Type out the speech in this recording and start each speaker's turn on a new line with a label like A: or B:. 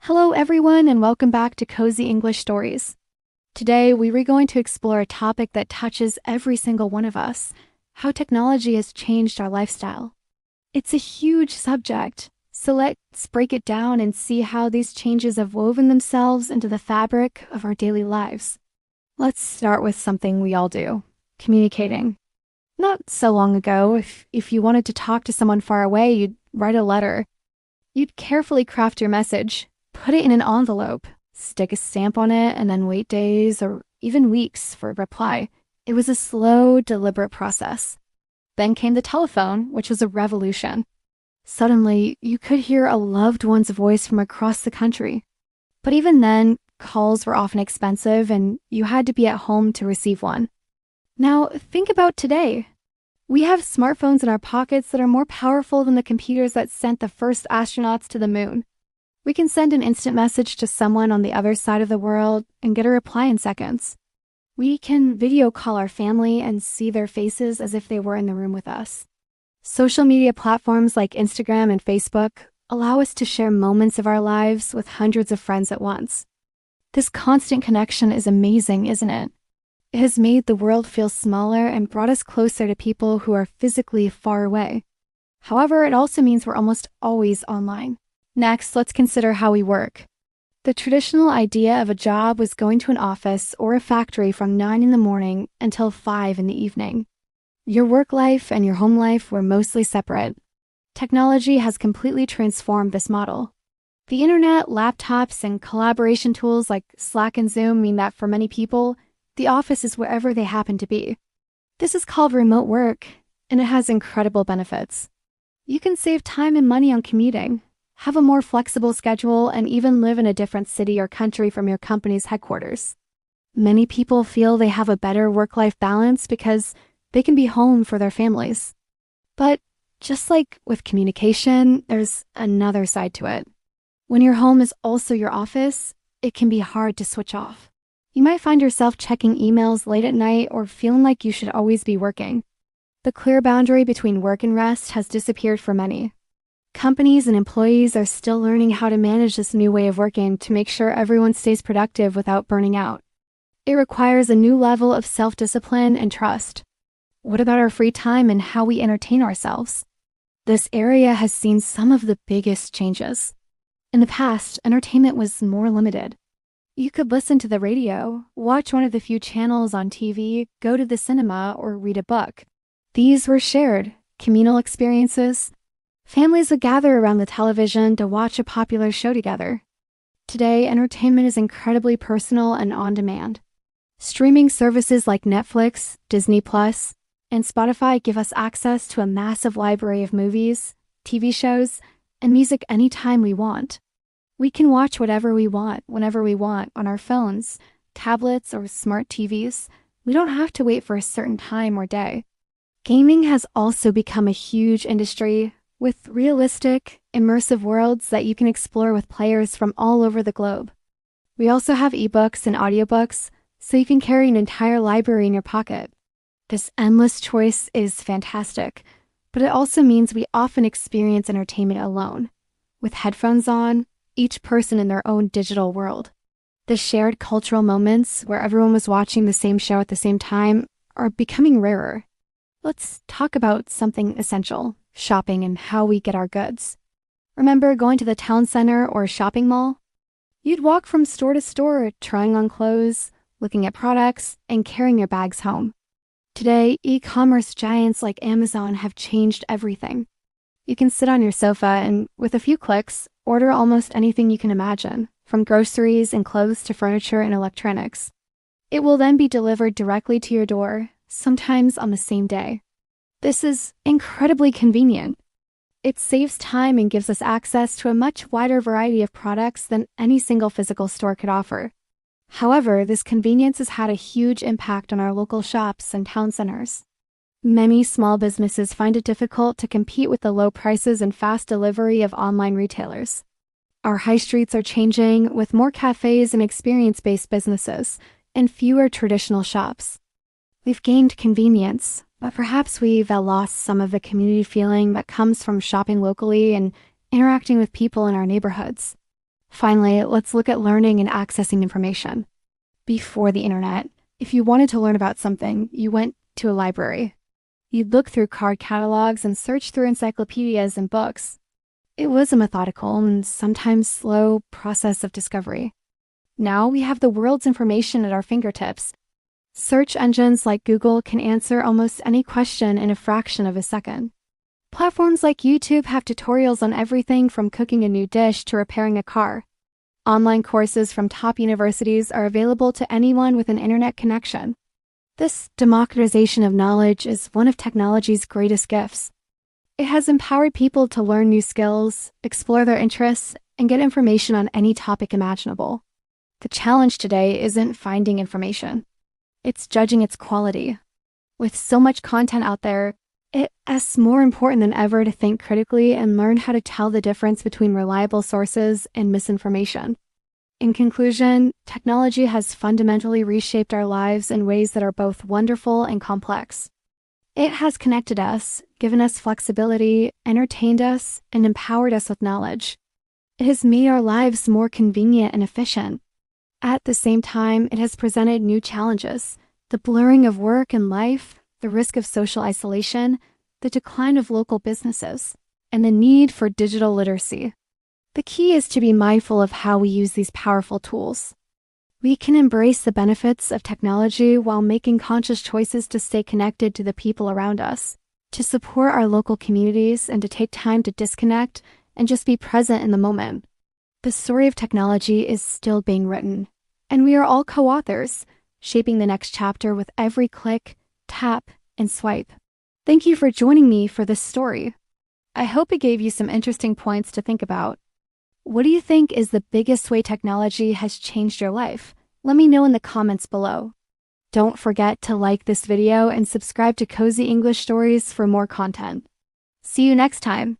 A: Hello everyone and welcome back to Cozy English Stories. Today we are going to explore a topic that touches every single one of us, how technology has changed our lifestyle. It's a huge subject, so let's break it down and see how these changes have woven themselves into the fabric of our daily lives. Let's start with something we all do, communicating. Not so long ago, if you wanted to talk to someone far away, you'd write a letter. You'd carefully craft your message, put it in an envelope, stick a stamp on it, and then wait days or even weeks for a reply. It was a slow, deliberate process. Then came the telephone, which was a revolution. Suddenly, you could hear a loved one's voice from across the country. But even then, calls were often expensive and you had to be at home to receive one. Now, think about today. We have smartphones in our pockets that are more powerful than the computers that sent the first astronauts to the moon. We can send an instant message to someone on the other side of the world and get a reply in seconds. We can video call our family and see their faces as if they were in the room with us. Social media platforms like Instagram and Facebook allow us to share moments of our lives with hundreds of friends at once. This constant connection is amazing, isn't it? It has made the world feel smaller and brought us closer to people who are physically far away. However, it also means we're almost always online. Next, let's consider how we work. The traditional idea of a job was going to an office or a factory from 9 in the morning until 5 in the evening. Your work life and your home life were mostly separate. Technology has completely transformed this model. The internet, laptops, and collaboration tools like Slack and Zoom mean that for many people, the office is wherever they happen to be. This is called remote work, and it has incredible benefits. You can save time and money on commuting, have a more flexible schedule, and even live in a different city or country from your company's headquarters. Many people feel they have a better work-life balance because they can be home for their families. But just like with communication, there's another side to it. When your home is also your office, it can be hard to switch off. You might find yourself checking emails late at night or feeling like you should always be working. The clear boundary between work and rest has disappeared for many. Companies and employees are still learning how to manage this new way of working to make sure everyone stays productive without burning out. It requires a new level of self-discipline and trust. What about our free time and how we entertain ourselves? This area has seen some of the biggest changes. In the past, entertainment was more limited. You could listen to the radio, watch one of the few channels on TV, go to the cinema, or read a book. These were shared, communal experiences. Families would gather around the television to watch a popular show together. Today, entertainment is incredibly personal and on-demand. Streaming services like Netflix, Disney+, and Spotify give us access to a massive library of movies, TV shows, and music anytime we want. We can watch whatever we want, whenever we want, on our phones, tablets, or smart TVs. We don't have to wait for a certain time or day. Gaming has also become a huge industry, with realistic, immersive worlds that you can explore with players from all over the globe. We also have ebooks and audiobooks, so you can carry an entire library in your pocket. This endless choice is fantastic, but it also means we often experience entertainment alone, with headphones on, each person in their own digital world. The shared cultural moments where everyone was watching the same show at the same time are becoming rarer. Let's talk about something essential. Shopping and how we get our goods. Remember going to the town center or shopping mall? You'd walk from store to store, trying on clothes, looking at products, and carrying your bags home. Today, e-commerce giants like Amazon have changed everything. You can sit on your sofa and, with a few clicks, order almost anything you can imagine, from groceries and clothes to furniture and electronics. It will then be delivered directly to your door, sometimes on the same day. This is incredibly convenient. It saves time and gives us access to a much wider variety of products than any single physical store could offer. However, this convenience has had a huge impact on our local shops and town centers. Many small businesses find it difficult to compete with the low prices and fast delivery of online retailers. Our high streets are changing, with more cafes and experience-based businesses, and fewer traditional shops. We've gained convenience, but perhaps we've lost some of the community feeling that comes from shopping locally and interacting with people in our neighborhoods. Finally, let's look at learning and accessing information. Before the internet, if you wanted to learn about something, you went to a library. You'd look through card catalogs and search through encyclopedias and books. It was a methodical and sometimes slow process of discovery. Now we have the world's information at our fingertips. Search engines like Google can answer almost any question in a fraction of a second. Platforms like YouTube have tutorials on everything from cooking a new dish to repairing a car. Online courses from top universities are available to anyone with an internet connection. This democratization of knowledge is one of technology's greatest gifts. It has empowered people to learn new skills, explore their interests, and get information on any topic imaginable. The challenge today isn't finding information. It's judging its quality. With so much content out there, it's more important than ever to think critically and learn how to tell the difference between reliable sources and misinformation. In conclusion, technology has fundamentally reshaped our lives in ways that are both wonderful and complex. It has connected us, given us flexibility, entertained us, and empowered us with knowledge. It has made our lives more convenient and efficient. At the same time, it has presented new challenges: the blurring of work and life, the risk of social isolation, the decline of local businesses, and the need for digital literacy. The key is to be mindful of how we use these powerful tools. We can embrace the benefits of technology while making conscious choices to stay connected to the people around us, to support our local communities, and to take time to disconnect and just be present in the moment. The story of technology is still being written, and we are all co-authors, shaping the next chapter with every click, tap, and swipe. Thank you for joining me for this story. I hope it gave you some interesting points to think about. What do you think is the biggest way technology has changed your life? Let me know in the comments below. Don't forget to like this video and subscribe to Cozy English Stories for more content. See you next time.